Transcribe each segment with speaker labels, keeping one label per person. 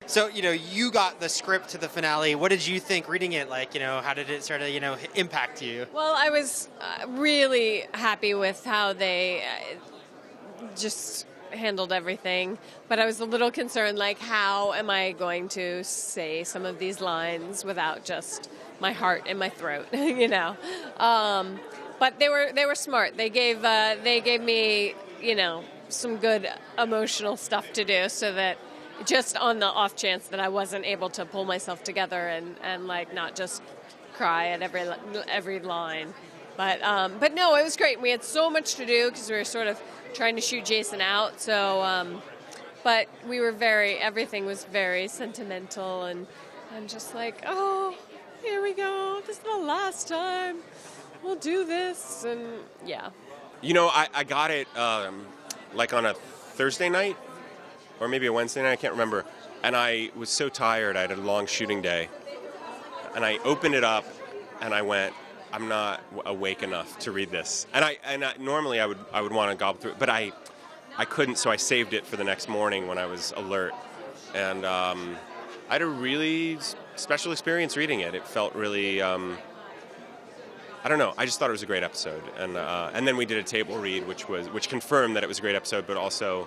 Speaker 1: So, you got the script to the finale. What did you think reading it? Like, how did it sort of, impact you?
Speaker 2: Well, I was really happy with how they just handled everything, but I was a little concerned, like, how am I going to say some of these lines without just my heart in my throat, But they were smart. They gave me, some good emotional stuff to do, so that just on the off chance that I wasn't able to pull myself together and like not just cry at every line. But no, it was great. We had so much to do because we were sort of trying to shoot Jason out. So, but everything was very sentimental and just like, oh, here we go. This is the last time we'll do this. And yeah.
Speaker 3: I got it like on a Thursday night or maybe a Wednesday night, I can't remember. And I was so tired. I had a long shooting day. And I opened it up and I went, I'm not awake enough to read this. And normally I would want to gobble through it, but I couldn't, so I saved it for the next morning when I was alert. And I had a really special experience reading it. It felt really, I don't know, I just thought it was a great episode. And then we did a table read, which confirmed that it was a great episode, but also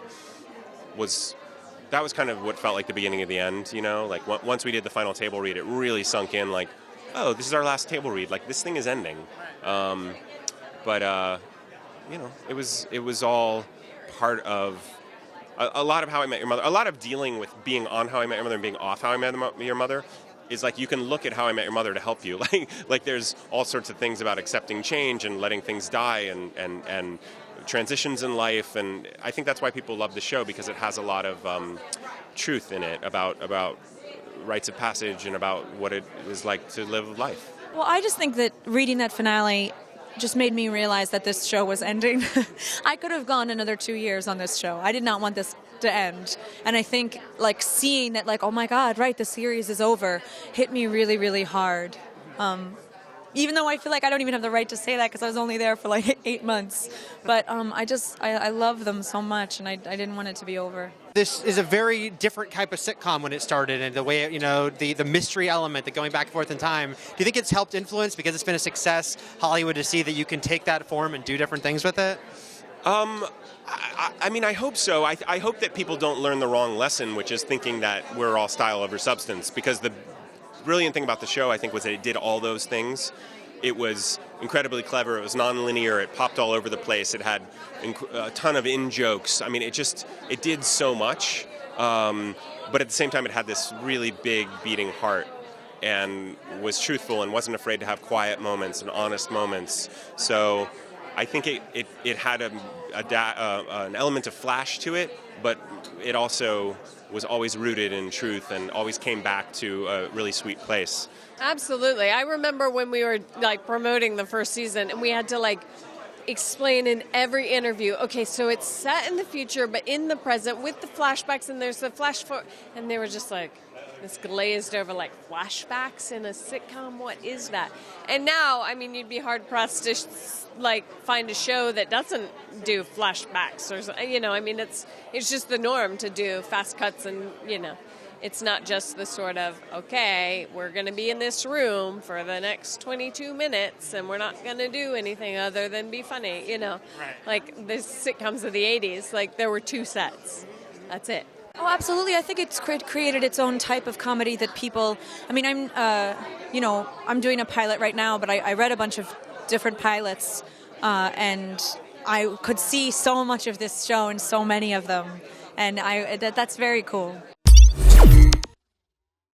Speaker 3: that was kind of what felt like the beginning of the end, Like once we did the final table read, it really sunk in, like, oh, this is our last table read. Like, this thing is ending. But it was all part of a lot of How I Met Your Mother. A lot of dealing with being on How I Met Your Mother and being off How I Met Your Mother is like you can look at How I Met Your Mother to help you. Like there's all sorts of things about accepting change and letting things die and transitions in life. And I think that's why people love the show, because it has a lot of truth in it about rites of passage and about what it is like to live life.
Speaker 4: Well, I just think that reading that finale just made me realize that this show was ending. I could have gone another 2 years on this show. I did not want this to end. And I think, like, seeing that, like, oh my God, right, the series is over, hit me really, really hard. Even though I feel like I don't even have the right to say that because I was only there for like 8 months. But I love them so much, and I didn't want it to be over.
Speaker 1: This is a very different type of sitcom when it started, and the way, the mystery element, the going back and forth in time. Do you think it's helped influence, because it's been a success, Hollywood, to see that you can take that form and do different things with it?
Speaker 3: I mean, I hope so. I hope that people don't learn the wrong lesson, which is thinking that we're all style over substance, because the brilliant thing about the show, I think, was that it did all those things. It was incredibly clever. It was non-linear. It popped all over the place. It had a ton of in-jokes. I mean, it did so much. But at the same time, it had this really big beating heart and was truthful and wasn't afraid to have quiet moments and honest moments. So I think it had an element of flash to it, but it also was always rooted in truth and always came back to a really sweet place.
Speaker 2: Absolutely. I remember when we were like promoting the first season and we had to like explain in every interview, okay, so it's set in the future but in the present with the flashbacks, and there's the flash forward, and they were just like this glazed over, like, flashbacks in a sitcom, what is that? And now, I mean, you'd be hard pressed to like find a show that doesn't do flashbacks, or I mean, it's just the norm to do fast cuts, and it's not just the sort of, okay, we're going to be in this room for the next 22 minutes and we're not going to do anything other than be funny, Right. Like the sitcoms of the 80s, like there were 2 sets. That's it.
Speaker 4: Oh, absolutely. I think it's created its own type of comedy that people, I mean, I'm doing a pilot right now, but I read a bunch of different pilots and I could see so much of this show in so many of them. And that's very cool.